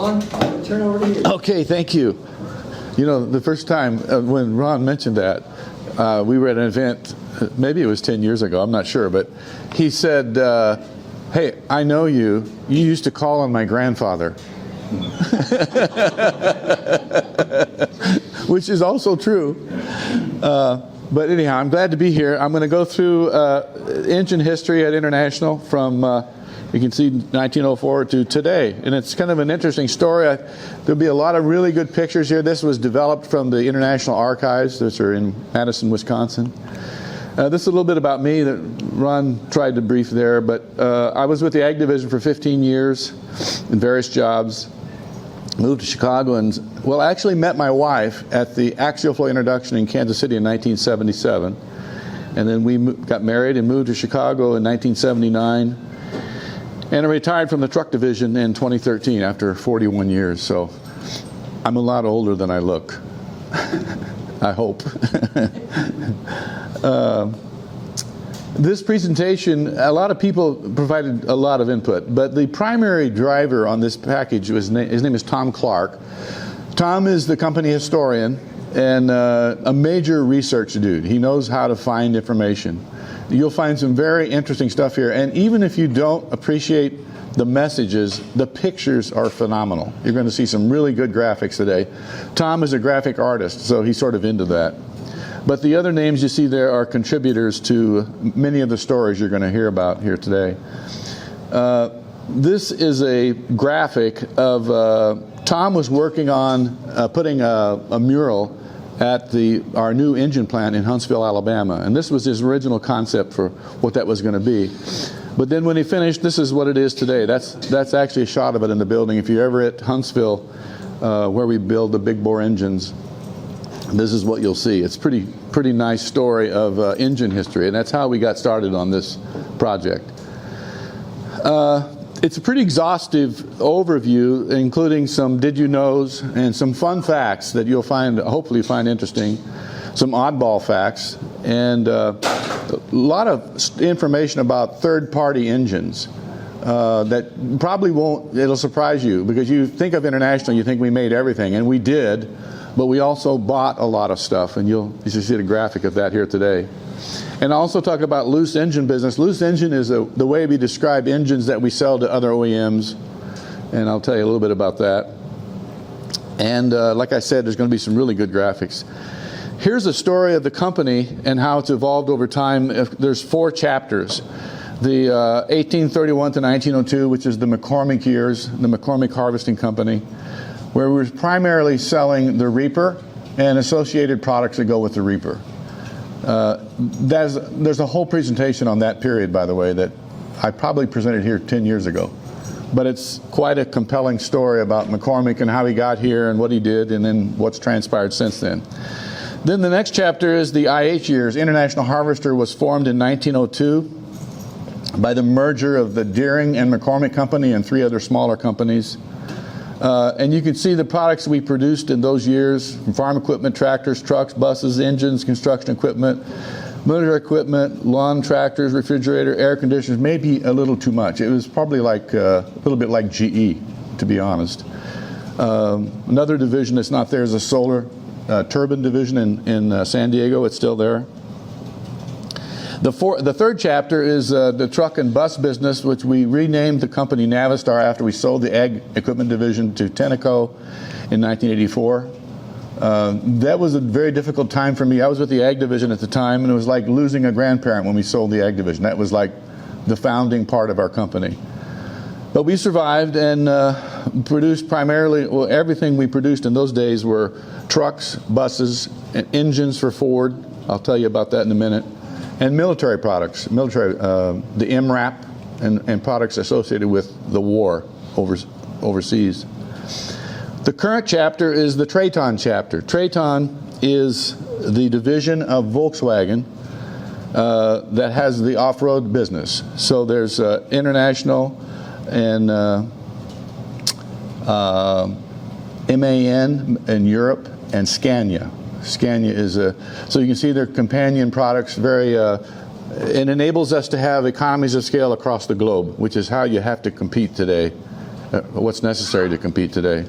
Vaughn, I'll turn over to you. Okay, thank you. You know, the first time when Ron mentioned that, we were at an event, maybe it was 10 years ago, I'm not sure, but he said, hey, I know you. You used to call on my grandfather. Which is also true. But anyhow, I'm glad to be here. I'm going to go through engine history at International from, you can see 1904 to today. And it's kind of an interesting story. There'll be a lot of really good pictures here. This was developed from the International Archives, which are in Madison, Wisconsin. This is a little bit about me that Ron tried to brief there, but I was with the Ag Division for 15 years in various jobs. Moved to Chicago and, well, I actually met my wife at the Axial Flow introduction in Kansas City in 1977. And then we got married and moved to Chicago in 1979. And I retired from the truck division in 2013 after 41 years. So I'm a lot older than I look. I hope. This presentation, a lot of people provided a lot of input, but the primary driver on this package was, his name is Tom Clark. Tom is the company historian and a major research dude. He knows how to find information. You'll find some very interesting stuff here, and even if you don't appreciate the messages, the pictures are phenomenal. You're going to see some really good graphics today. Tom is a graphic artist, so he's sort of into that. But the other names you see there are contributors to many of the stories you're going to hear about here today. This is a graphic of Tom was working on putting a mural at our new engine plant in Huntsville, Alabama. And this was his original concept for what that was going to be. But then when he finished, this is what it is today. That's actually a shot of it in the building. If you're ever at Huntsville, where we build the big bore engines, this is what you'll see. It's pretty nice story of engine history, and that's how we got started on this project. It's a pretty exhaustive overview, including some did you knows and some fun facts that you'll hopefully find interesting, some oddball facts, and a lot of information about third-party engines that probably it'll surprise you, because you think of International, you think we made everything, and we did. But we also bought a lot of stuff, and you should see the graphic of that here today. And also talk about loose engine business. Loose engine is the way we describe engines that we sell to other OEMs, and I'll tell you a little bit about that. And like I said, there's going to be some really good graphics. Here's a story of the company and how it's evolved over time. There's 4 chapters. The 1831 to 1902, which is the McCormick years, the McCormick Harvesting Company, where we're primarily selling the reaper and associated products that go with the reaper. There's a whole presentation on that period, by the way, that I probably presented here 10 years ago. But it's quite a compelling story about McCormick and how he got here and what he did, and then what's transpired since then. Then the next chapter is the IH years. International Harvester was formed in 1902 by the merger of the Deering and McCormick Company and 3 other smaller companies. And you can see the products we produced in those years: from farm equipment, tractors, trucks, buses, engines, construction equipment, military equipment, lawn tractors, refrigerator, air conditioners. Maybe a little too much. It was probably like a little bit like GE, to be honest. Another division that's not there is a solar turbine division in San Diego. It's still there. The third chapter is the truck and bus business, which we renamed the company Navistar after we sold the ag equipment division to Tenneco in 1984. That was a very difficult time for me. I was with the ag division at the time, and it was like losing a grandparent when we sold the ag division. That was like the founding part of our company. But we survived and produced primarily, well, everything we produced in those days were trucks, buses, and engines for Ford. I'll tell you about that in a minute. And military products, the MRAP and products associated with the war overseas. The current chapter is the Traton chapter. Traton is the division of Volkswagen that has the off-road business. So there's International and MAN in Europe, and Scania. Scania is so you can see their companion products. It enables us to have economies of scale across the globe, which is how you have to compete today what's necessary to compete today.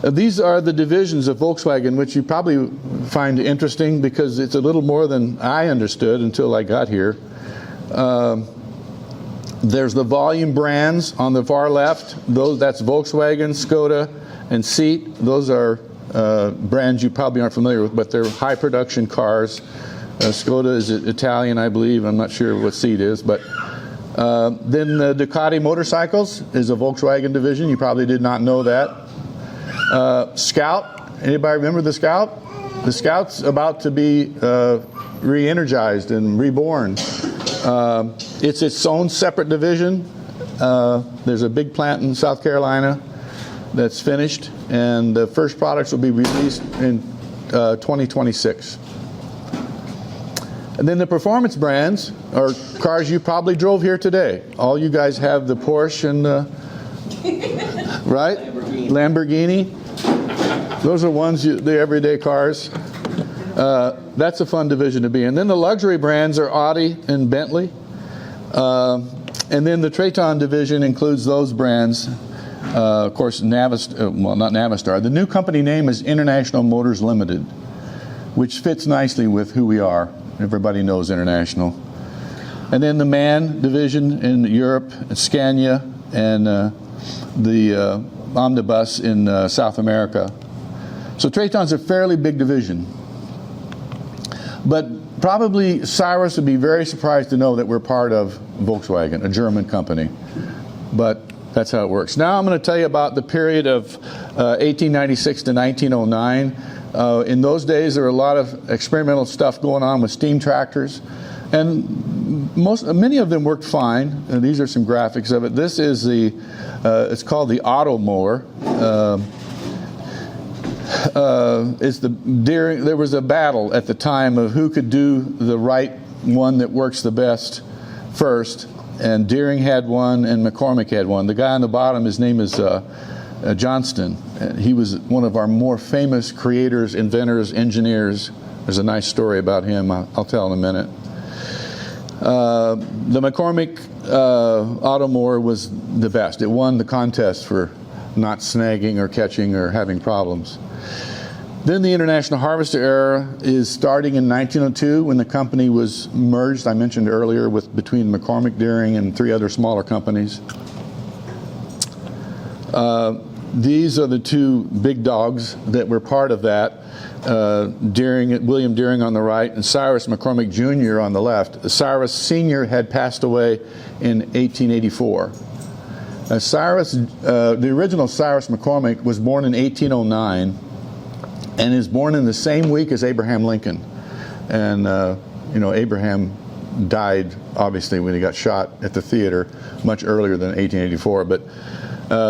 These are the divisions of Volkswagen, which you probably find interesting because it's a little more than I understood until I got here. There's the volume brands on the far left. That's Volkswagen, Skoda, and Seat. Those are brands you probably aren't familiar with, but they're high production cars. Skoda is Italian, I believe. I'm not sure what Seat is, but then the Ducati motorcycles is a Volkswagen division. You probably did not know that. Scout, anybody remember the Scout? The Scout's about to be re-energized and reborn. It's its own separate division. There's a big plant in South Carolina that's finished, and the first products will be released in 2026. And then the performance brands are cars you probably drove here today. All you guys have the Porsche and right? Lamborghini. Those are the everyday cars. That's a fun division to be in. Then the luxury brands are Audi and Bentley. And then the Traton division includes those brands. Of course, Navistar, well, not Navistar. The new company name is International Motors Limited, which fits nicely with who we are. Everybody knows International. And then the MAN division in Europe, Scania, and the Omnibus in South America. So Traton's a fairly big division. But probably Cyrus would be very surprised to know that we're part of Volkswagen, a German company. But that's how it works. Now I'm going to tell you about the period of 1896 to 1909. In those days, there were a lot of experimental stuff going on with steam tractors, and many of them worked fine. And these are some graphics of it. This is it's called the auto mower. There was a battle at the time of who could do the right one that works the best first, and Deering had one and McCormick had one. The guy on the bottom, his name is Johnston. He was one of our more famous creators, inventors, engineers. There's a nice story about him I'll tell in a minute. The McCormick Automower was the best. It won the contest for not snagging or catching or having problems. Then the International Harvester era is starting in 1902 when the company was merged, I mentioned earlier, between McCormick, Deering, and 3 other smaller companies. These are the 2 big dogs that were part of that. William Deering on the right and Cyrus McCormick Jr. on the left. Cyrus Sr. had passed away in 1884. The original Cyrus McCormick was born in 1809 and is born in the same week as Abraham Lincoln. And, Abraham died, obviously, when he got shot at the theater much earlier than 1884. But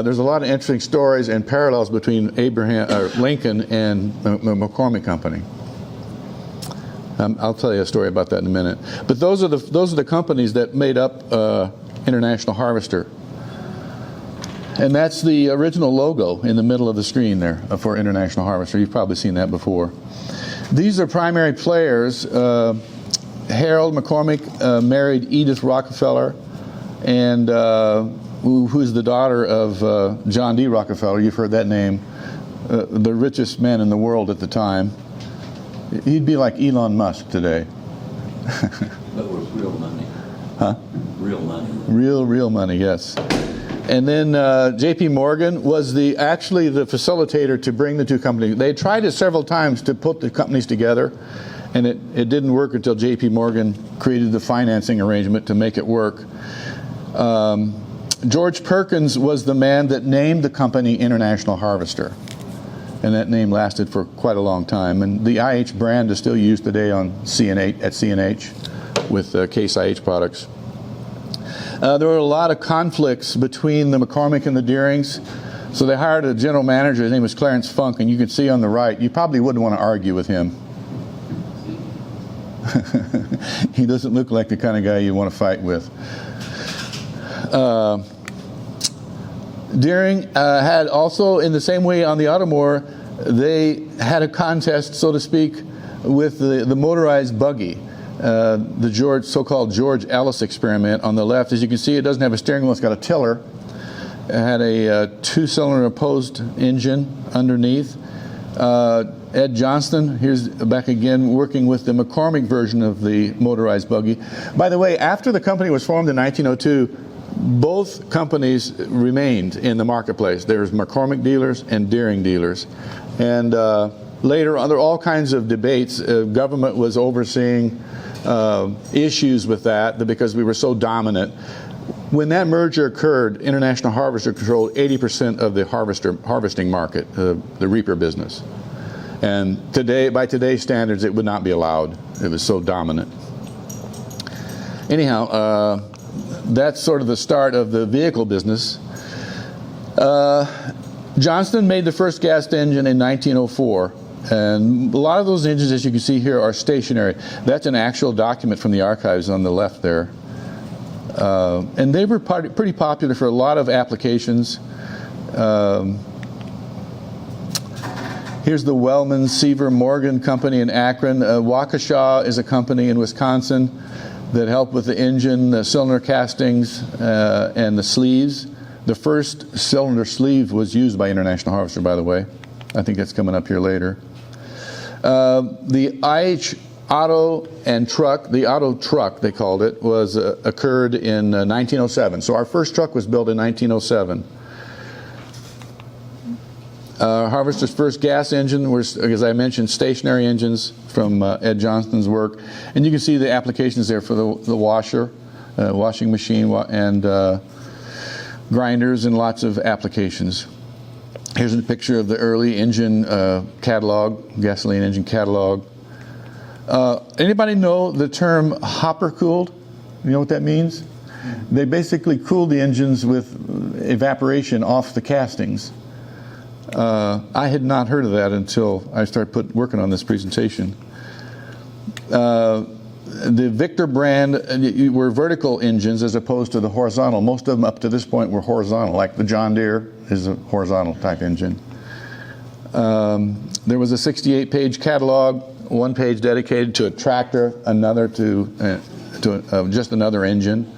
there's a lot of interesting stories and parallels between Lincoln and the McCormick Company. I'll tell you a story about that in a minute. But those are the companies that made up International Harvester. And that's the original logo in the middle of the screen there for International Harvester. You've probably seen that before. These are primary players. Harold McCormick married Edith Rockefeller, and who's the daughter of John D. Rockefeller. You've heard that name. The richest man in the world at the time. He'd be like Elon Musk today. But with real money. Huh? Real money. Real money, yes. And then J.P. Morgan was actually the facilitator to bring the 2 companies. They tried it several times to put the companies together, and it didn't work until J.P. Morgan created the financing arrangement to make it work. George Perkins was the man that named the company International Harvester, and that name lasted for quite a long time. And the IH brand is still used today on C&H with Case IH products. There were a lot of conflicts between the McCormick and the Deerings, so they hired a general manager. His name was Clarence Funk, and you can see on the right, you probably wouldn't want to argue with him. He doesn't look like the kind of guy you want to fight with. Deering had also, in the same way on the Automower, they had a contest, so to speak, with the motorized buggy. the so-called George Ellis experiment on the left. As you can see, it doesn't have a steering wheel, it's got a tiller. It had a two-cylinder opposed engine underneath. Ed Johnston, here's back again working with the McCormick version of the motorized buggy. By the way, after the company was formed in 1902, both companies remained in the marketplace. There's McCormick dealers and Deering dealers. And later on, there were all kinds of debates. Government was overseeing issues with that because we were so dominant. When that merger occurred, International Harvester controlled 80% of the harvesting market, the reaper business. And today, by today's standards, it would not be allowed. It was so dominant. Anyhow, that's sort of the start of the vehicle business. Johnston made the first gas engine in 1904. And a lot of those engines, as you can see here, are stationary. That's an actual document from the archives on the left there. And they were pretty popular for a lot of applications. Here's the Wellman Seaver Morgan Company in Akron. Waukesha is a company in Wisconsin that helped with the engine, the cylinder castings, and the sleeves. The first cylinder sleeve was used by International Harvester, by the way. I think that's coming up here later. The IH Auto and Truck, the Auto Truck they called it, was occurred in 1907. So our first truck was built in 1907. Harvester's first gas engine was, as I mentioned, stationary engines from Ed Johnston's work. And you can see the applications there for the washer, washing machine, and grinders, and lots of applications. Here's a picture of the early engine catalog, gasoline engine catalog. Anybody know the term hopper cooled? You know what that means? They basically cooled the engines with evaporation off the castings. I had not heard of that until I started working on this presentation. The Victor brand were vertical engines as opposed to the horizontal. Most of them up to this point were horizontal, like the John Deere is a horizontal type engine. There was a 68-page catalog, one page dedicated to a tractor, another to just another engine.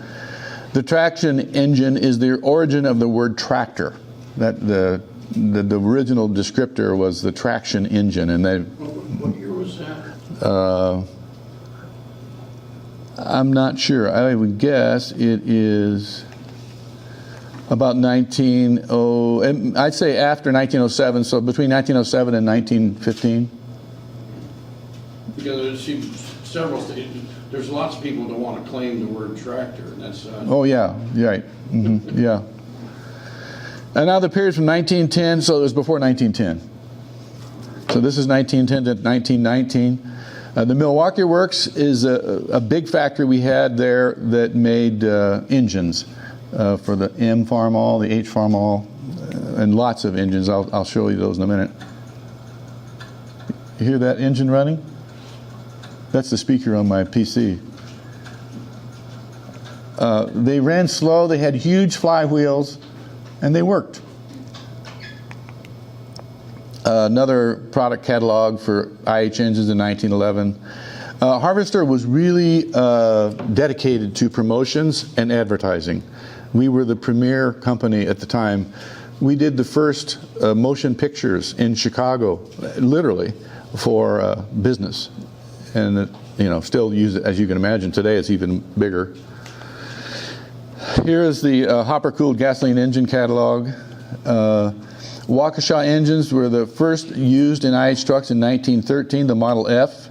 The traction engine is the origin of the word tractor. That the original descriptor was the traction engine, and they. What year was that? I'm not sure. I would guess it is about I'd say after 1907, so between 1907 and 1915. Because there's lots of people that want to claim the word tractor, and that's. Oh yeah, right, mm-hmm. Yeah. And now the period from 1910, so it was before 1910. So this is 1910 to 1919. The Milwaukee Works is a big factory we had there that made engines for the M Farmall, the H Farmall, and lots of engines. I'll show you those in a minute. You hear that engine running? That's the speaker on my PC. They ran slow, they had huge flywheels, and they worked. Another product catalog for IH engines in 1911. Harvester was really dedicated to promotions and advertising. We were the premier company at the time. We did the first motion pictures in Chicago, literally, for business. And still use it, as you can imagine. Today it's even bigger. Here is the hopper-cooled gasoline engine catalog. Waukesha engines were the first used in IH trucks in 1913, the Model F.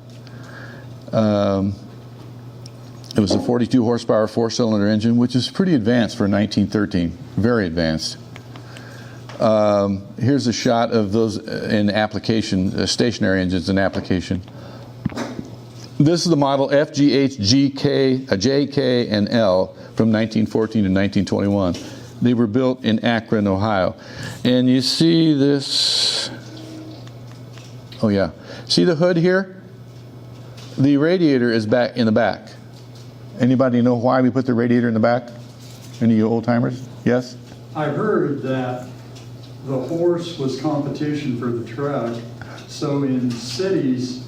It was a 42 horsepower four-cylinder engine, which is pretty advanced for 1913, very advanced. Here's a shot of those in application, stationary engines in application. This is the model F, G, H, G, K, J, K, and L from 1914 to 1921. They were built in Akron, Ohio. And you see this, oh yeah, see the hood here? The radiator is back in the back. Anybody know why we put the radiator in the back? Any of you old timers? Yes? I heard that the horse was competition for the truck, so in cities,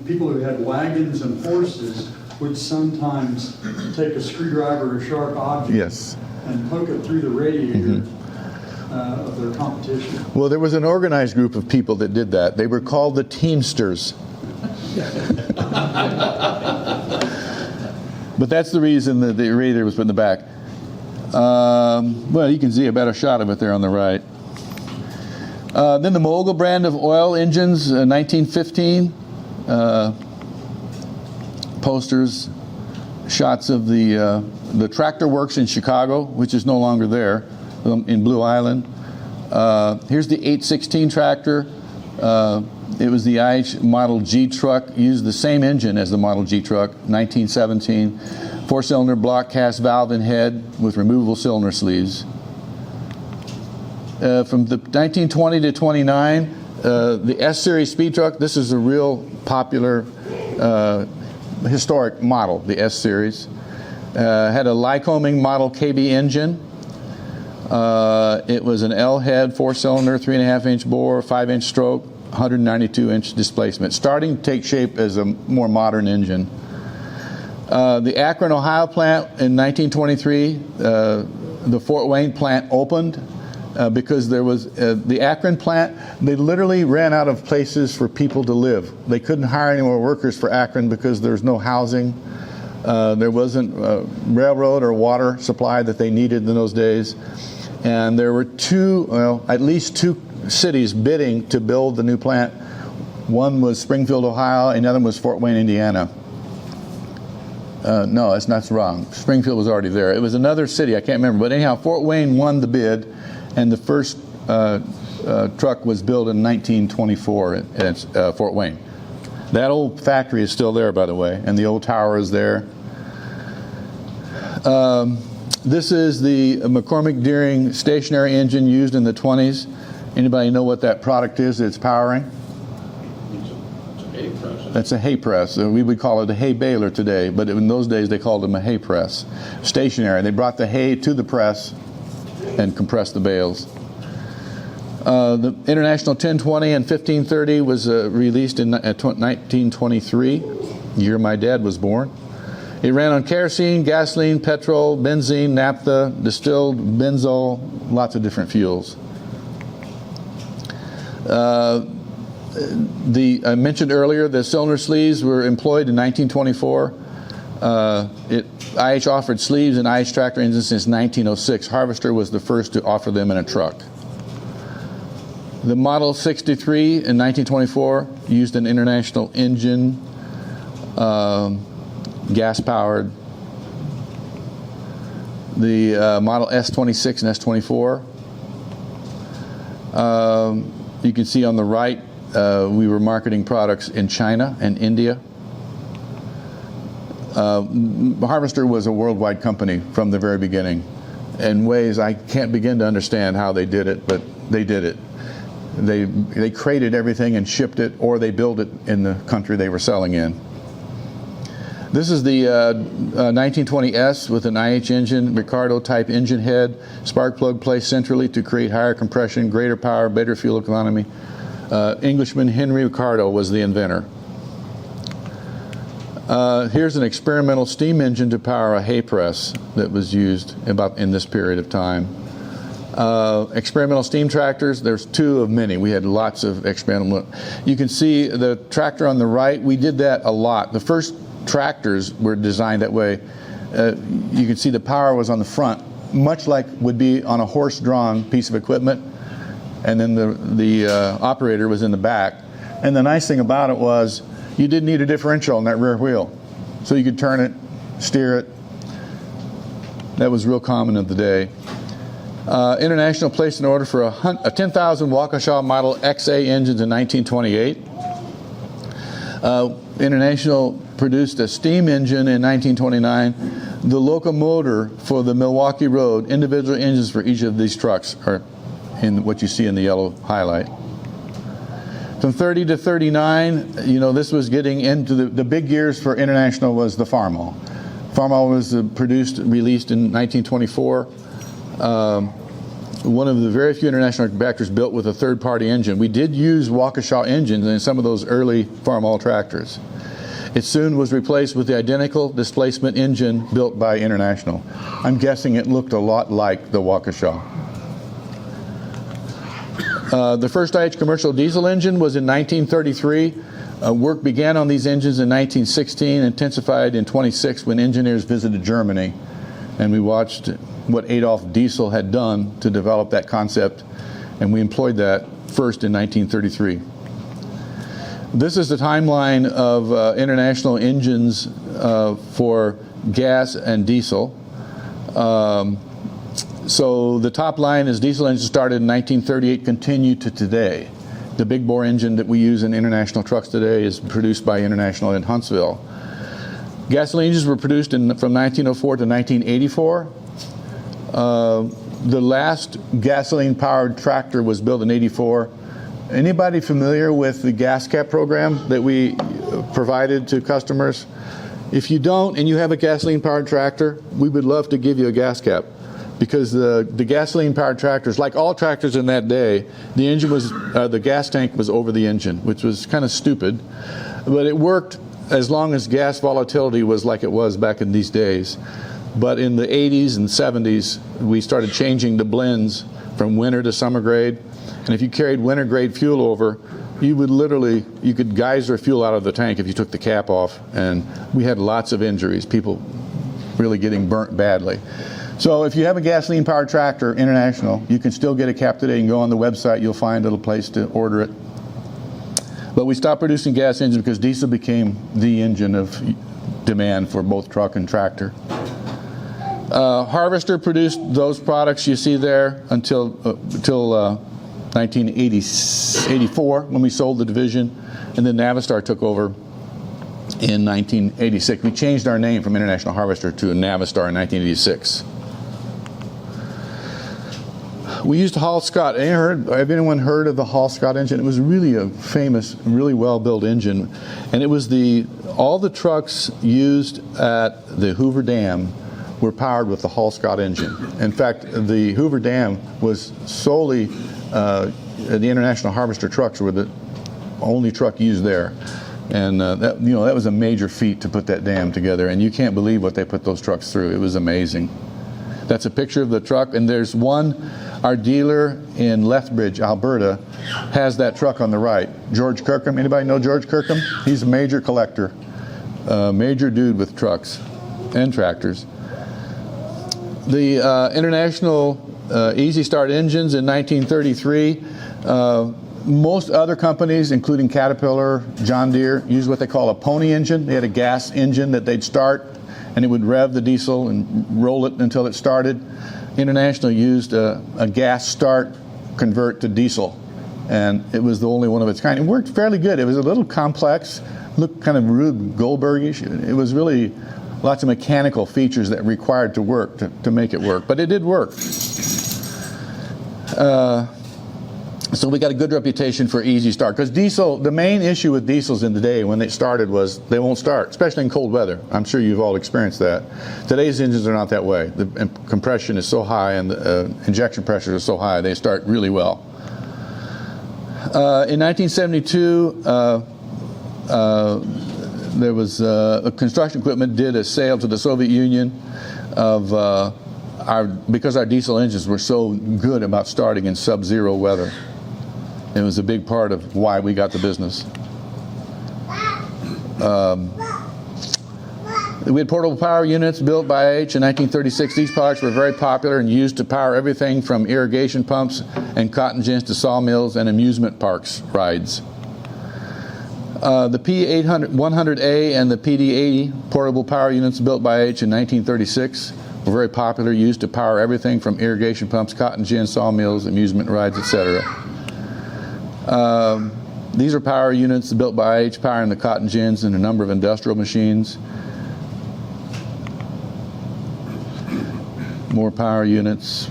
people who had wagons and horses would sometimes take a screwdriver or sharp object Yes. and poke it through the radiator of their competition. Well, there was an organized group of people that did that. They were called the Teamsters. But that's the reason that the radiator was put in the back. Well, you can see a better shot of it there on the right. Then the Mogul brand of oil engines, 1915. Posters, shots of the tractor works in Chicago, which is no longer there, in Blue Island. Here's the 816 tractor. It was the IH Model G truck, used the same engine as the Model G truck, 1917. Four-cylinder block cast valve and head with removable cylinder sleeves. From the 1920 to 29, the S-Series speed truck, this is a real popular historic model, the S-Series. Had a Lycoming Model KB engine. It was an L-head, four-cylinder, 3.5-inch bore, 5-inch stroke, 192-inch displacement, starting to take shape as a more modern engine. The Akron, Ohio plant in 1923, the Fort Wayne plant opened because there was the Akron plant, they literally ran out of places for people to live. They couldn't hire any more workers for Akron because there's no housing. There wasn't railroad or water supply that they needed in those days. And there were at least two cities bidding to build the new plant. One was Springfield, Ohio, and the other was Fort Wayne, Indiana. No, that's wrong. Springfield was already there. It was another city, I can't remember. But anyhow, Fort Wayne won the bid, and the first truck was built in 1924 at Fort Wayne. That old factory is still there, by the way, and the old tower is there. This is the McCormick Deering stationary engine used in the 20s. Anybody know what that product is it's powering? It's a hay press. That's a hay press. We would call it a hay baler today, but in those days they called them a hay press. Stationary. They brought the hay to the press and compressed the bales. The International 1020 and 1530 was released in 1923, the year my dad was born. It ran on kerosene, gasoline, petrol, benzene, naphtha, distilled benzol, lots of different fuels. I mentioned earlier the cylinder sleeves were employed in 1924. IH offered sleeves in IH tractor engines since 1906. Harvester was the first to offer them in a truck. The Model 63 in 1924 used an International engine, gas-powered. The Model S26 and S24. You can see on the right, we were marketing products in China and India. Harvester was a worldwide company from the very beginning in ways I can't begin to understand how they did it, but they did it. They crated everything and shipped it, or they built it in the country they were selling in. This is the 1920S with an IH engine, Ricardo type engine head, spark plug placed centrally to create higher compression, greater power, better fuel economy. Englishman Henry Ricardo was the inventor. Here's an experimental steam engine to power a hay press that was used about in this period of time. Experimental steam tractors, there's two of many. We had lots of experimental. You can see the tractor on the right, we did that a lot. The first tractors were designed that way. You can see the power was on the front, much like would be on a horse-drawn piece of equipment, and then the operator was in the back. And the nice thing about it was you didn't need a differential on that rear wheel, so you could turn it, steer it. That was real common of the day. International placed an order for a 10,000 Waukesha Model XA engines in 1928. International produced a steam engine in 1929. The locomotor for the Milwaukee Road, individual engines for each of these trucks are in what you see in the yellow highlight. From 30 to 39, this was getting into the big years for International was the Farmall. Farmall was released in 1924. One of the very few International tractors built with a third-party engine. We did use Waukesha engines in some of those early Farmall tractors. It soon was replaced with the identical displacement engine built by International. I'm guessing it looked a lot like the Waukesha. The first IH commercial diesel engine was in 1933. Work began on these engines in 1916, intensified in 26 when engineers visited Germany. And we watched what Adolf Diesel had done to develop that concept, and we employed that first in 1933. This is the timeline of International engines for gas and diesel. So the top line is diesel engines started in 1938, continue to today. The big bore engine that we use in International trucks today is produced by International in Huntsville. Gasoline engines were produced from 1904 to 1984. The last gasoline-powered tractor was built in '84. Anybody familiar with the gas cap program that we provided to customers? If you don't and you have a gasoline-powered tractor, we would love to give you a gas cap, because the gasoline-powered tractors, like all tractors in that day, the engine was the gas tank was over the engine, which was kind of stupid, but it worked as long as gas volatility was like it was back in these days. But in the 80s and 70s, we started changing the blends from winter to summer grade. And if you carried winter grade fuel over, you could geyser fuel out of the tank if you took the cap off. And we had lots of injuries, people really getting burnt badly. So if you have a gasoline powered tractor, International, you can still get a cap today. You can go on the website, you'll find a little place to order it. But we stopped producing gas engines because diesel became the engine of demand for both truck and tractor. Harvester produced those products you see there until 1984, when we sold the division, and then Navistar took over in 1986. We changed our name from International Harvester to Navistar in 1986. We used Hall Scott. Have anyone heard of the Hall Scott engine? It was really a famous, really well-built engine, and it was all the trucks used at the Hoover Dam were powered with the Hall Scott engine. In fact, the Hoover Dam was solely the International Harvester trucks were the only truck used there, and that was a major feat to put that dam together. And you can't believe what they put those trucks through. It was amazing. That's a picture of the truck, and there's one. Our dealer in Lethbridge, Alberta, has that truck on the right. George Kirkham. Anybody know George Kirkham? He's a major collector, major dude with trucks and tractors. The International Easy Start engines in 1933. Most other companies, including Caterpillar, John Deere, used what they call a pony engine. They had a gas engine that they'd start, and it would rev the diesel and roll it until it started. International used a gas start convert to diesel, and it was the only one of its kind. It worked fairly good. It was a little complex, looked kind of Rube Goldbergish. It was really lots of mechanical features that required to work to make it work, but it did work. So we got a good reputation for easy start, because diesel, the main issue with diesels in the day when they started was they won't start, especially in cold weather. I'm sure you've all experienced that. Today's engines are not that way. The compression is so high and the injection pressure is so high, they start really well. In 1972, there was a construction equipment did a sale to the Soviet Union of because our diesel engines were so good about starting in sub-zero weather. It was a big part of why we got the business. We had portable power units built by IH in 1936. These products were very popular and used to power everything from irrigation pumps and cotton gins to sawmills and amusement parks rides. The P100A and the PD80 portable power units built by IH in 1936 were very popular, used to power everything from irrigation pumps, cotton gins, sawmills, amusement rides, etc. These are power units built by IH, powering the cotton gins and a number of industrial machines. More power units.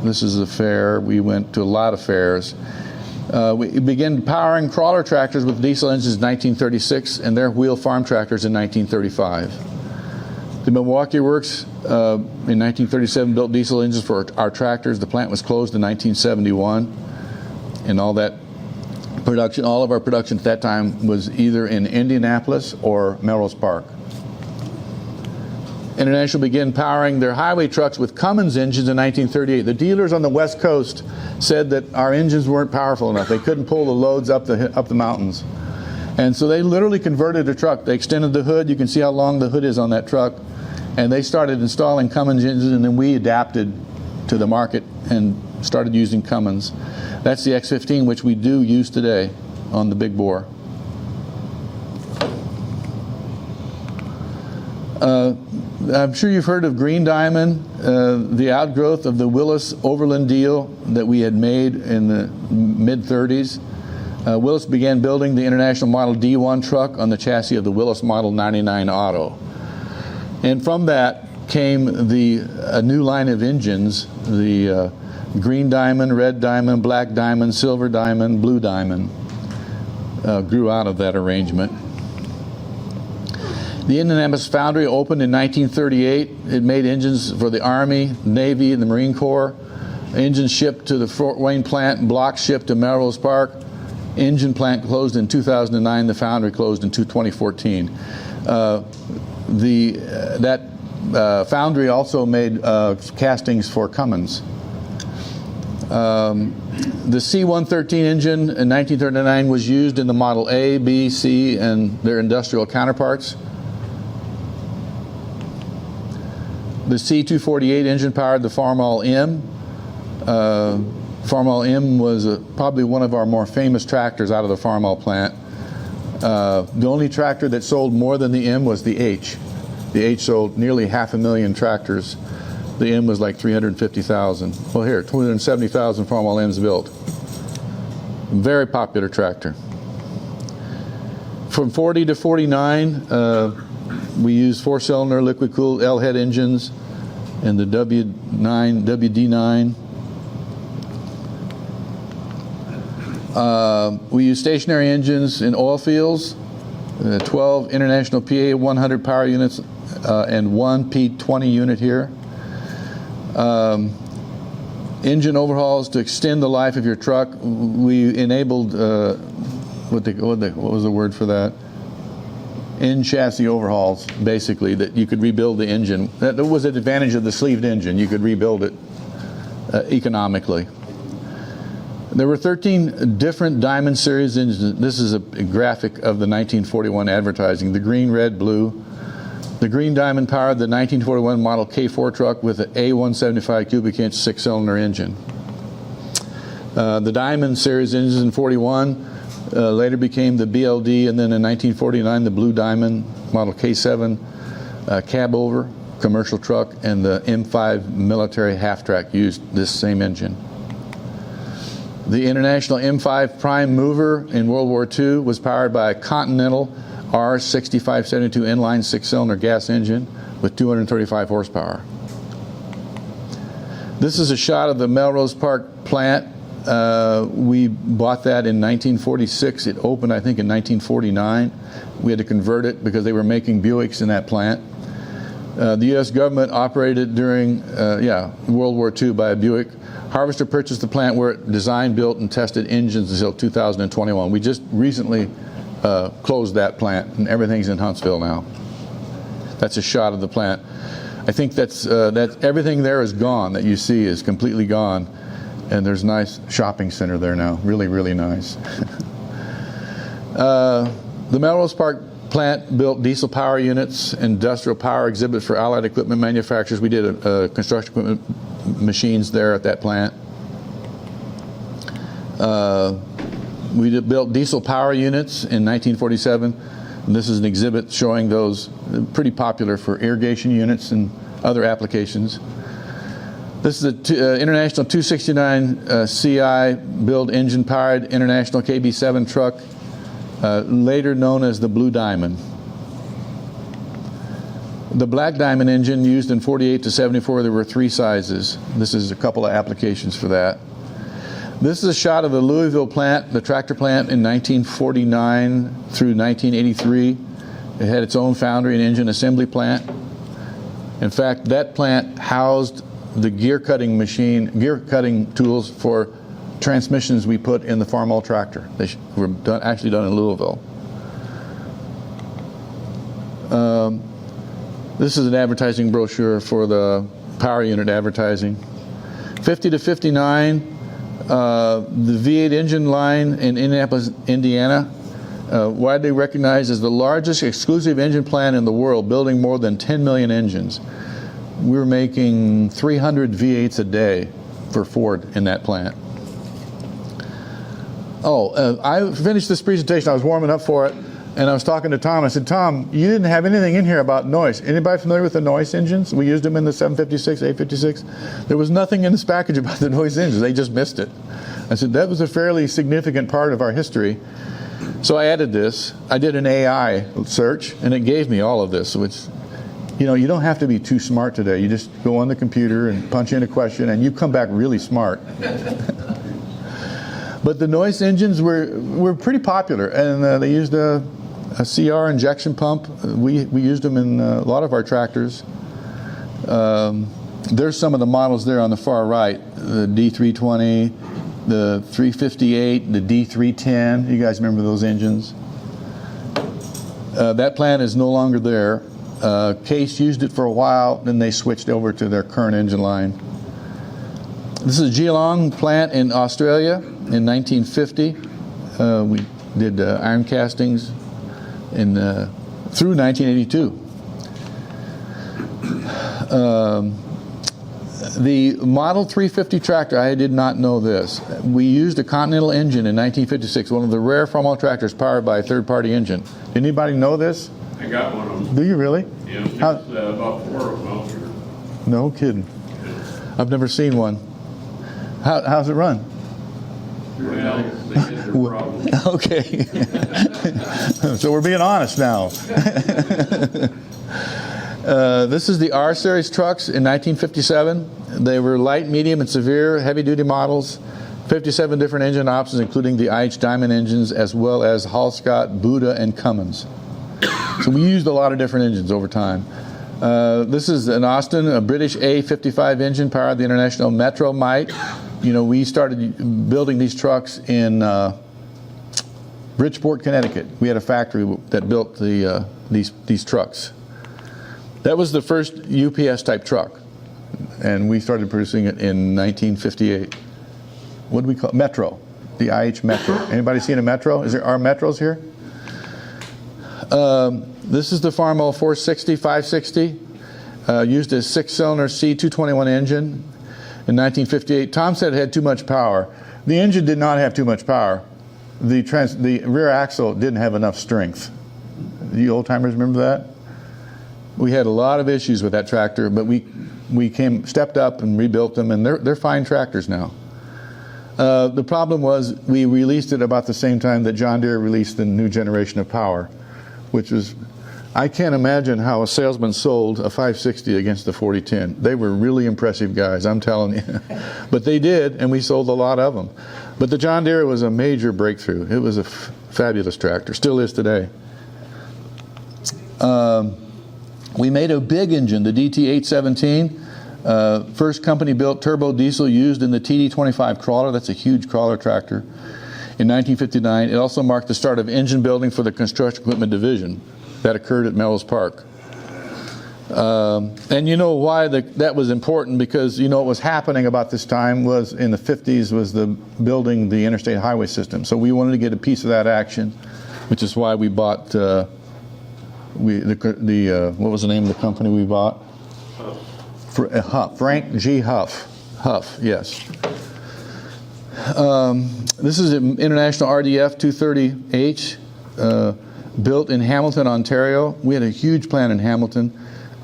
This is a fair. We went to a lot of fairs. We began powering crawler tractors with diesel engines in 1936 and their wheel farm tractors in 1935. The Milwaukee Works in 1937 built diesel engines for our tractors. The plant was closed in 1971, and all that production, all of our production at that time was either in Indianapolis or Melrose Park. International began powering their highway trucks with Cummins engines in 1938. The dealers on the West Coast said that our engines weren't powerful enough. They couldn't pull the loads up the mountains. And so they literally converted the truck. They extended the hood. You can see how long the hood is on that truck. And they started installing Cummins engines, and then we adapted to the market and started using Cummins. That's the X15, which we do use today on the big bore. I'm sure you've heard of Green Diamond, the outgrowth of the Willis Overland deal that we had made in the mid-30s. Willis began building the International Model D1 truck on the chassis of the Willis Model 99 Auto. And from that came a new line of engines, the Green Diamond, Red Diamond, Black Diamond, Silver Diamond, Blue Diamond grew out of that arrangement. The Indianapolis foundry opened in 1938. It made engines for the Army, Navy, and the Marine Corps. Engines shipped to the Fort Wayne plant, blocks shipped to Melrose Park. Engine plant closed in 2009. The foundry closed in 2014. That foundry also made castings for Cummins. The C-113 engine in 1939 was used in the Model A, B, C, and their industrial counterparts. The C-248 engine powered the Farmall M. Farmall M was probably one of our more famous tractors out of the Farmall plant. The only tractor that sold more than the M was the H. The H sold nearly 500,000 tractors. The M was like 350,000. Well, here, 270,000 Farmall M's built. Very popular tractor. From 40 to 49, we used 4-cylinder liquid-cooled L-head engines and the WD9. We use stationary engines in oil fields, 12 International PA 100 power units and one P20 unit here. Engine overhauls to extend the life of your truck. We enabled, what was the word for that? In-chassis overhauls, basically, that you could rebuild the engine. That was an advantage of the sleeved engine. You could rebuild it economically. There were 13 different Diamond Series engines. This is a graphic of the 1941 advertising. The green, red, blue. The Green Diamond powered the 1941 Model K4 truck with an A175 cubic inch 6-cylinder engine. The Diamond Series engines in 41 later became the BLD, and then in 1949 the Blue Diamond Model K7 cab over commercial truck, and the M5 military half-track used this same engine. The International M5 Prime Mover in World War II was powered by a Continental R6572 inline 6-cylinder gas engine with 235 horsepower. This is a shot of the Melrose Park plant. We bought that in 1946. It opened, I think, in 1949. We had to convert it because they were making Buicks in that plant. The U.S. government operated during World War II by a Buick. Harvester purchased the plant where it designed, built, and tested engines until 2021. We just recently closed that plant, and everything's in Huntsville now. That's a shot of the plant. I think that's everything there is gone that you see is completely gone, and there's a nice shopping center there now. Really, really nice. The Melrose Park plant built diesel power units, industrial power exhibit for allied equipment manufacturers. We did construction equipment machines there at that plant. We built diesel power units in 1947. And this is an exhibit showing those, pretty popular for irrigation units and other applications. This is the International 269 CI build engine powered International KB7 truck, later known as the Blue Diamond. The Black Diamond engine used in 48 to 74, there were 3 sizes. This is a couple of applications for that. This is a shot of the Louisville plant, the tractor plant in 1949 through 1983. It had its own foundry and engine assembly plant. In fact, that plant housed the gear cutting tools for transmissions we put in the Farmall tractor. They were actually done in Louisville. This is an advertising brochure for the power unit advertising. 50 to 59, the V8 engine line in Indianapolis, Indiana, widely recognized as the largest exclusive engine plant in the world, building more than 10 million engines. We were making 300 V8s a day for Ford in that plant. I finished this presentation. I was warming up for it, and I was talking to Tom. I said, Tom, you didn't have anything in here about noise. Anybody familiar with the noise engines? We used them in the 756, 856. There was nothing in this package about the noise engines. They just missed it. I said, that was a fairly significant part of our history. So I added this. I did an AI search, and it gave me all of this, which, you know, you don't have to be too smart today. You just go on the computer and punch in a question, and you come back really smart. But the noise engines were pretty popular, and they used a CR injection pump. We used them in a lot of our tractors. There's some of the models there on the far right, the D320, the 358, the D310. You guys remember those engines? That plant is no longer there. Case used it for a while, then they switched over to their current engine line. This is a Geelong plant in Australia in 1950. We did iron castings through 1982. The Model 350 tractor, I did not know this. We used a Continental engine in 1956, one of the rare Farmall tractors powered by a third-party engine. Did anybody know this? I got one of them. Do you really? Yeah, it's about 4 miles. No kidding. I've never seen one. How's it run? Well, they had their problems. Okay. So we're being honest now. This is the R Series trucks in 1957. They were light, medium, and severe heavy-duty models. 57 different engine options, including the IH Diamond engines, as well as Hall-Scott, Buda, and Cummins. So we used a lot of different engines over time. This is in Austin, a British A55 engine powered the International Metro Mite. You know, we started building these trucks in Bridgeport, Connecticut. We had a factory that built these trucks. That was the first UPS type truck, and we started producing it in 1958. What do we call it? Metro, the IH Metro. Anybody seen a Metro? Are Metros here? This is the Farmall 460, 560, used a 6-cylinder C221 engine in 1958. Tom said it had too much power. The engine did not have too much power. The rear axle didn't have enough strength. You old-timers remember that? We had a lot of issues with that tractor, but we stepped up and rebuilt them, and they're fine tractors now. The problem was we released it about the same time that John Deere released the new generation of power, which was, I can't imagine how a salesman sold a 560 against the 4010. They were really impressive guys, I'm telling you. But they did, and we sold a lot of them. But the John Deere was a major breakthrough. It was a fabulous tractor, still is today. We made a big engine, the DT817, first company-built turbo diesel used in the TD25 crawler. That's a huge crawler tractor. In 1959, it also marked the start of engine building for the construction equipment division. That occurred at Melrose Park. And you know why that was important, because you know what was happening about this time was in the 50s was the building the interstate highway system. So we wanted to get a piece of that action, which is why we bought what was the name of the company we bought? Huff. Frank G. Huff. Huff, yes. This is an International RDF 230H, built in Hamilton, Ontario. We had a huge plant in Hamilton.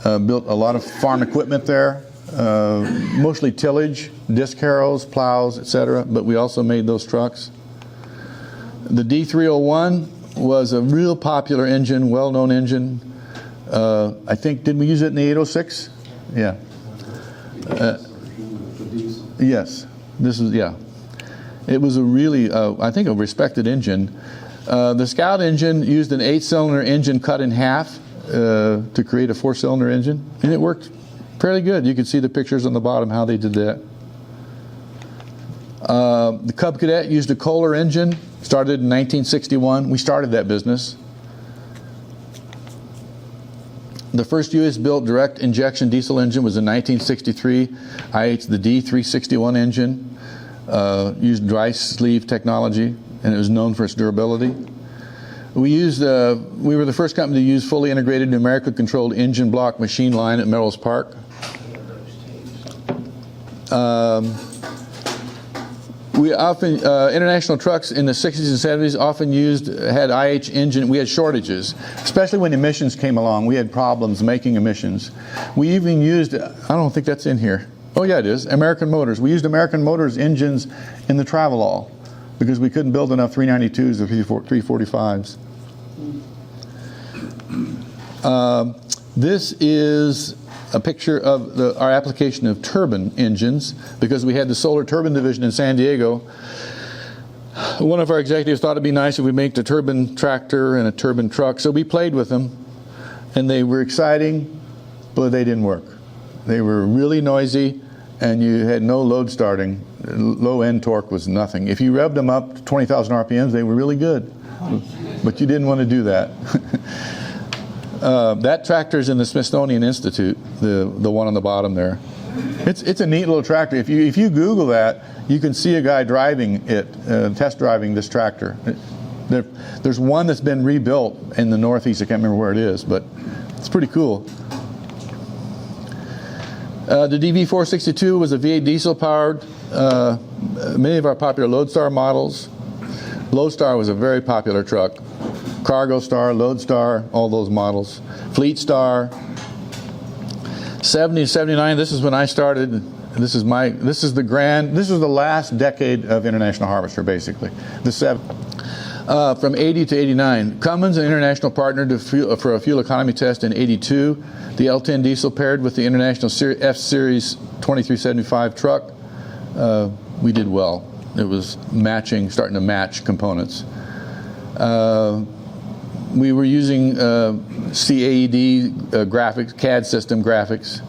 Built a lot of farm equipment there, mostly tillage, disc harrows, plows, etc. But we also made those trucks. The D301 was a real popular engine, well-known engine. I think, didn't we use it in the 806? Yeah. Yes. This is, yeah. It was a really, I think, a respected engine. The Scout engine used an 8-cylinder engine cut in half to create a 4-cylinder engine, and it worked fairly good. You can see the pictures on the bottom how they did that. The Cub Cadet used a Kohler engine, started in 1961. We started that business. The first U.S.-built direct injection diesel engine was in 1963. IH, the D361 engine, used dry sleeve technology, and it was known for its durability. We were the first company to use fully integrated numerically controlled engine block machine line at Melrose Park. We often, international trucks in the 60s and 70s often had IH engine. We had shortages, especially when emissions came along. We had problems making emissions. We even used, I don't think that's in here. Oh yeah, it is, American Motors. We used American Motors engines in the Travelall because we couldn't build enough 392s or 345s. This is a picture of our application of turbine engines because we had the Solar Turbine Division in San Diego. One of our executives thought it'd be nice if we make a turbine tractor and a turbine truck, so we played with them, and they were exciting, but they didn't work. They were really noisy, and you had no load starting. Low end torque was nothing. If you revved them up to 20,000 RPMs, they were really good, but you didn't want to do that. That tractor is in the Smithsonian Institute, the one on the bottom there. It's a neat little tractor. If you Google that, you can see a guy driving it, test driving this tractor. There's one that's been rebuilt in the Northeast. I can't remember where it is, but it's pretty cool. The DV462 was a V8 diesel powered. Many of our popular Lodestar models. Lodestar was a very popular truck. Cargo Star, Lodestar, all those models. Fleet Star. 70 to 79, this is when I started. This is the last decade of International Harvester, basically. From 80 to 89. Cummins, an international partner for a fuel economy test in 82. The L10 diesel paired with the International F-Series 2375 truck. We did well. It was starting to match components. We were using CAED graphics, CAD system graphics.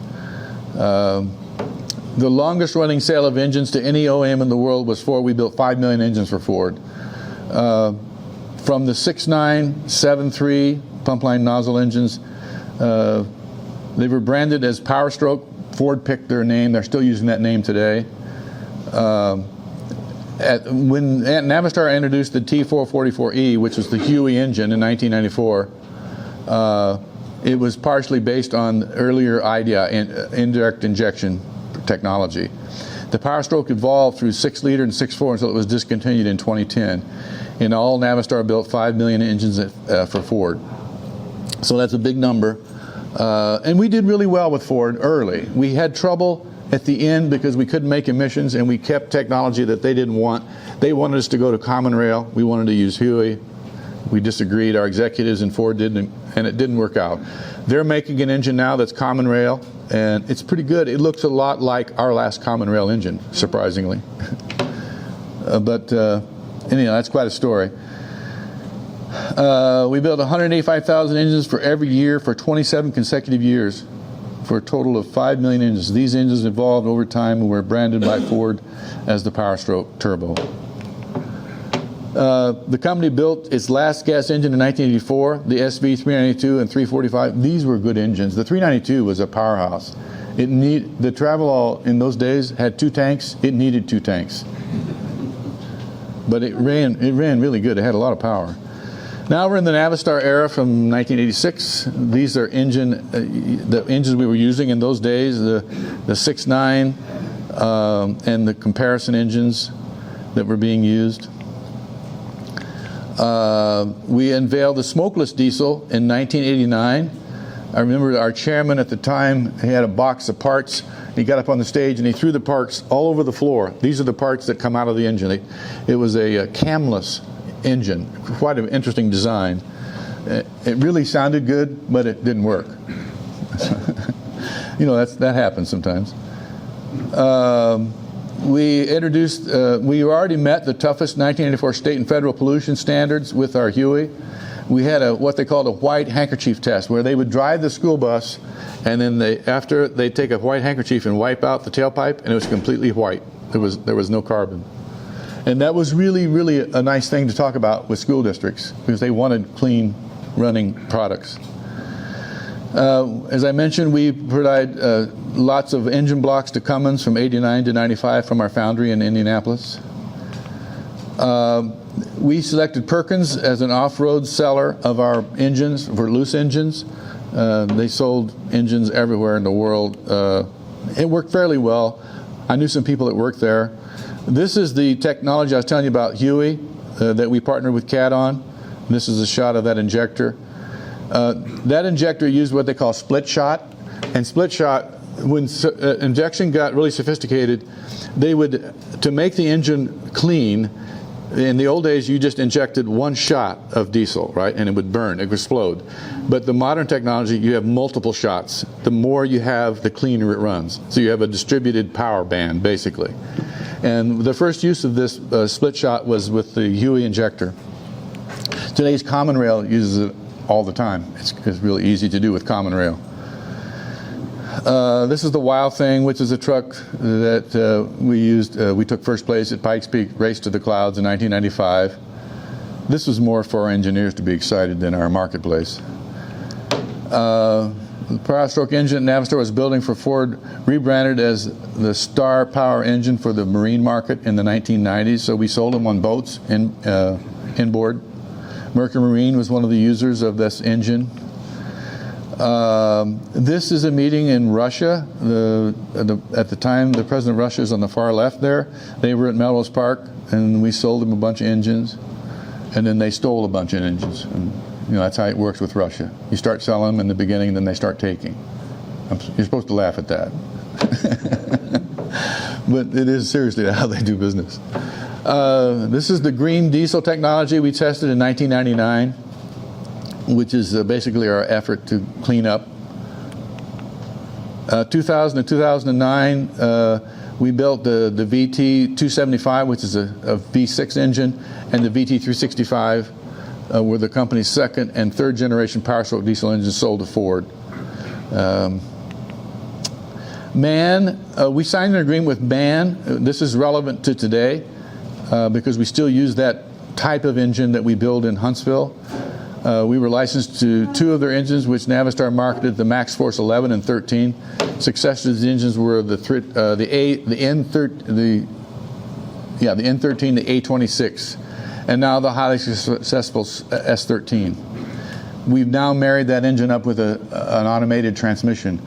The longest running sale of engines to any OEM in the world was Ford. We built 5 million engines for Ford. From the 6.9, 7.3 pump line nozzle engines, they were branded as Power Stroke. Ford picked their name. They're still using that name today. When Navistar introduced the T444E, which was the Huey engine in 1994, it was partially based on earlier IDEA, indirect injection technology. The Power Stroke evolved through 6-liter and 6.4 until it was discontinued in 2010. In all, Navistar built 5 million engines for Ford. So that's a big number. And we did really well with Ford early. We had trouble at the end because we couldn't make emissions, and we kept technology that they didn't want. They wanted us to go to common rail. We wanted to use Huey. We disagreed. Our executives in Ford didn't, and it didn't work out. They're making an engine now that's common rail, and it's pretty good. It looks a lot like our last common rail engine, surprisingly. But anyhow, that's quite a story. We built 185,000 engines for every year for 27 consecutive years, for a total of 5 million engines. These engines evolved over time and were branded by Ford as the Power Stroke Turbo. The company built its last gas engine in 1984, the SV 392 and 345. These were good engines. The 392 was a powerhouse. The Travelall in those days had 2 tanks. It needed 2 tanks. But it ran really good. It had a lot of power. Now we're in the Navistar era from 1986. These are the engines we were using in those days, the 6.9 and the comparison engines that were being used. We unveiled the smokeless diesel in 1989. I remember our chairman at the time, he had a box of parts. He got up on the stage and he threw the parts all over the floor. These are the parts that come out of the engine. It was a camless engine, quite an interesting design. It really sounded good, but it didn't work. You know, that happens sometimes. We already met the toughest 1984 state and federal pollution standards with our Huey. We had what they called a white handkerchief test, where they would drive the school bus, and then they'd take a white handkerchief and wipe out the tailpipe, and it was completely white. There was no carbon. And that was really, really a nice thing to talk about with school districts because they wanted clean running products. As I mentioned, we provide lots of engine blocks to Cummins from 89 to 95 from our foundry in Indianapolis. We selected Perkins as an off-road seller of our engines for loose engines. They sold engines everywhere in the world. It worked fairly well. I knew some people that worked there. This is the technology I was telling you about, Huey, that we partnered with CAT on. This is a shot of that injector. That injector used what they call split shot. And split shot, when injection got really sophisticated, they would, to make the engine clean, in the old days you just injected one shot of diesel, right, and it would burn, it would explode. But the modern technology, you have multiple shots. The more you have, the cleaner it runs. So you have a distributed power band, basically. And the first use of this split shot was with the Huey injector. Today's Common Rail uses it all the time. It's really easy to do with Common Rail. This is the Wild Thing, which is a truck that we used. We took first place at Pikes Peak Race to the Clouds in 1995. This was more for our engineers to be excited than our marketplace. The Power Stroke engine Navistar was building for Ford, rebranded as the Star Power engine for the marine market in the 1990s. So we sold them on boats inboard. Mercury Marine was one of the users of this engine. This is a meeting in Russia. At the time, the president of Russia is on the far left there. They were at Melrose Park, and we sold them a bunch of engines, and then they stole a bunch of engines. And, you know, that's how it works with Russia. You start selling them in the beginning, then they start taking. You're supposed to laugh at that. But it is seriously how they do business. This is the green diesel technology we tested in 1999, which is basically our effort to clean up. 2000 to 2009, we built the VT275, which is a V6 engine, and the VT365 were the company's second and third generation Power Stroke diesel engines sold to Ford. MAN, we signed an agreement with MAN. This is relevant to today because we still use that type of engine that we build in Huntsville. We were licensed to two of their engines, which Navistar marketed, the Max Force 11 and 13. Successors to the engines were the N13, the A26, and now the highly successful S13. We've now married that engine up with an automated transmission,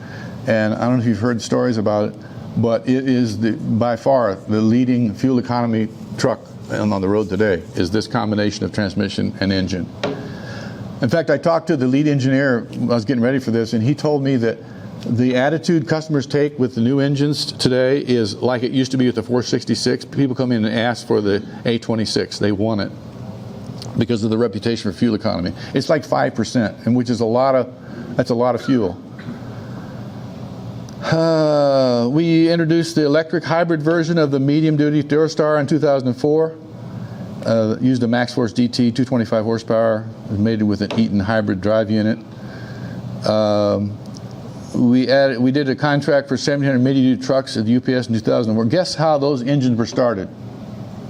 and I don't know if you've heard stories about it, but it is by far the leading fuel economy truck on the road today. Is this combination of transmission and engine? In fact, I talked to the lead engineer. I was getting ready for this, and he told me that the attitude customers take with the new engines today is like it used to be with the 466. People come in and ask for the A26. They want it because of the reputation for fuel economy. It's like 5%, and which is that's a lot of fuel. We introduced the electric hybrid version of the medium-duty Durastar in 2004. Used a Max Force DT 225 horsepower. It was mated with an Eaton hybrid drive unit. We did a contract for 1,700 medium-duty trucks at the UPS in 2004. Guess how those engines were started?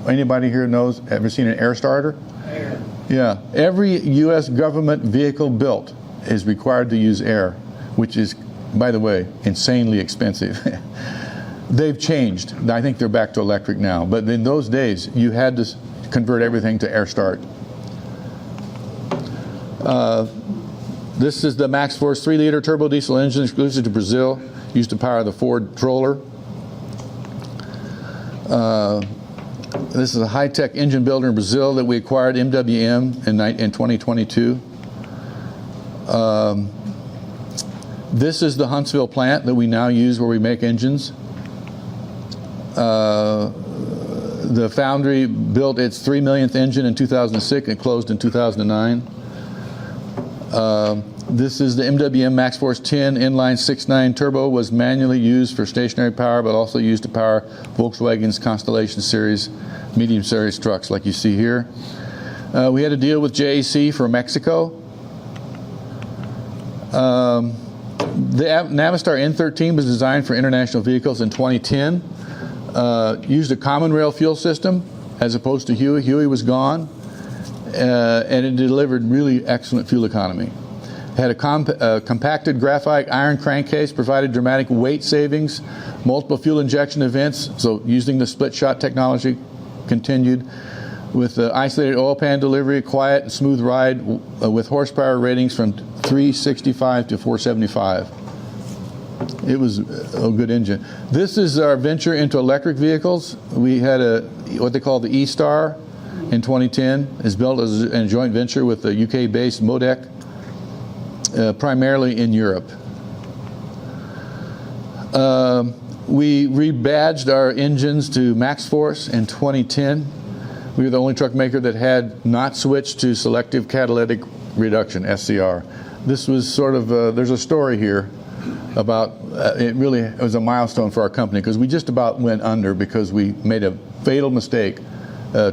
Anybody here knows? Ever seen an air starter? Air. Yeah. Every U.S. government vehicle built is required to use air, which is, by the way, insanely expensive. They've changed. I think they're back to electric now. But in those days, you had to convert everything to air start. This is the Max Force 3-liter turbo diesel engine exclusive to Brazil, used to power the Ford Troller. This is a high-tech engine builder in Brazil that we acquired, MWM, in 2022. This is the Huntsville plant that we now use where we make engines. The foundry built its 3 millionth engine in 2006 and closed in 2009. This is the MWM Max Force 10 inline 6.9 turbo. Was manually used for stationary power, but also used to power Volkswagen's Constellation series, medium series trucks like you see here. We had a deal with JAC for Mexico. The Navistar N13 was designed for international vehicles in 2010. Used a common rail fuel system as opposed to Huey. Huey was gone, and it delivered really excellent fuel economy. Had a compacted graphite iron crankcase, provided dramatic weight savings, multiple fuel injection events, so using the split shot technology continued, with isolated oil pan delivery, quiet and smooth ride, with horsepower ratings from 365 to 475. It was a good engine. This is our venture into electric vehicles. We had what they call the E-Star in 2010. It's built as a joint venture with the UK-based Modec, primarily in Europe. We rebadged our engines to Max Force in 2010. We were the only truck maker that had not switched to selective catalytic reduction, SCR. This was sort of, there's a story here about, it was a milestone for our company, because we just about went under because we made a fatal mistake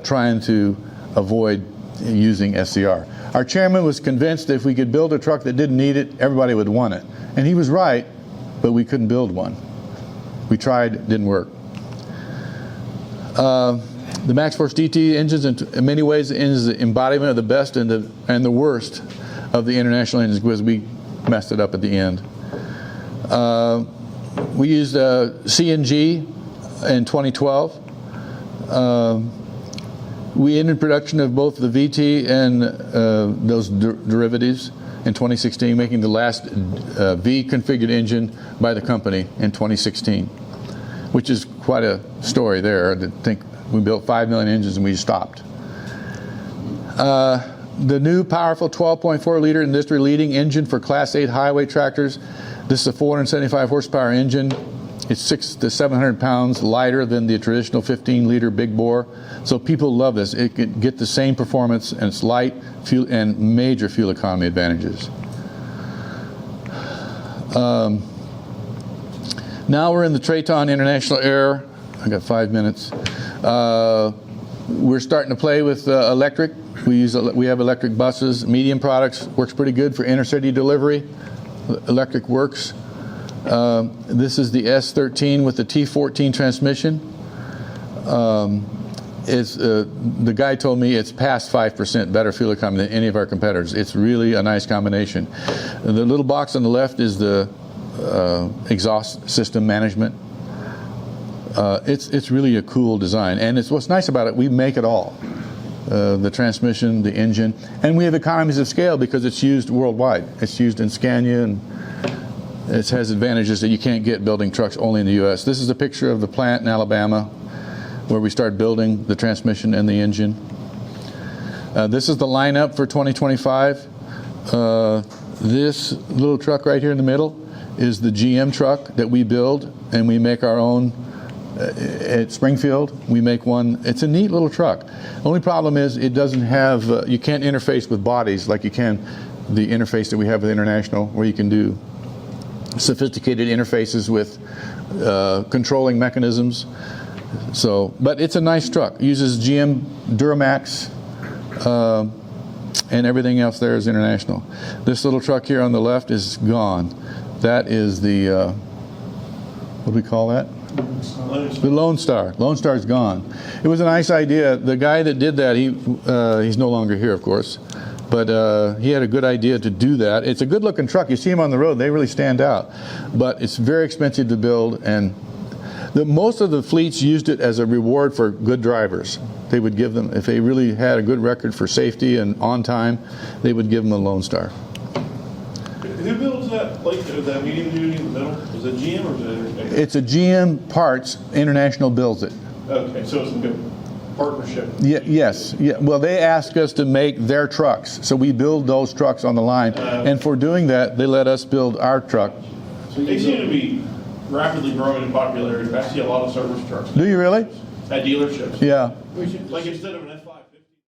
trying to avoid using SCR. Our chairman was convinced if we could build a truck that didn't need it, everybody would want it. And he was right, but we couldn't build one. We tried, it didn't work. The Max Force DT engines, in many ways, is the embodiment of the best and the worst of the International engines, because we messed it up at the end. We used CNG in 2012. We ended production of both the VT and those derivatives in 2016, making the last V-configured engine by the company in 2016, which is quite a story there. I think we built 5 million engines and we stopped. The new powerful 12.4-liter industry-leading engine for Class 8 highway tractors. This is a 475 horsepower engine. It's 600 to 700 pounds lighter than the traditional 15-liter big bore. So people love this. It can get the same performance, and it's light, fuel, and major fuel economy advantages. Now we're in the Traton International era. I got 5 minutes. We're starting to play with electric. We have electric buses, medium products. Works pretty good for intercity delivery. Electric works. This is the S13 with the T14 transmission. The guy told me it's past 5% better fuel economy than any of our competitors. It's really a nice combination. The little box on the left is the exhaust system management. It's really a cool design, and what's nice about it, we make it all. The transmission, the engine, and we have economies of scale because it's used worldwide. It's used in Scania, and it has advantages that you can't get building trucks only in the U.S. This is a picture of the plant in Alabama where we started building the transmission and the engine. This is the lineup for 2025. This little truck right here in the middle is the GM truck that we build, and we make our own at Springfield. We make one. It's a neat little truck. Only problem is it doesn't have, you can't interface with bodies like you can the interface that we have with International, where you can do sophisticated interfaces with controlling mechanisms. So, but it's a nice truck. It uses GM Duramax, and everything else there is International. This little truck here on the left is gone. That is the, what do we call that? The Lone Star. Lone Star's gone. It was a nice idea. The guy that did that, he's no longer here, of course, but he had a good idea to do that. It's a good-looking truck. You see them on the road; they really stand out. But it's very expensive to build, and most of the fleets used it as a reward for good drivers. They would give them, if they really had a good record for safety and on time, they would give them a Lone Star. Who builds that plate, that medium duty in the middle? Is it GM or is it International? It's a GM Parts. International builds it. Okay, so it's a good partnership. Yes. Well, they ask us to make their trucks, so we build those trucks on the line. And for doing that, they let us build our truck. So they seem to be rapidly growing in popularity. I see a lot of service trucks. Do you really? At dealerships. Yeah. Like instead of an F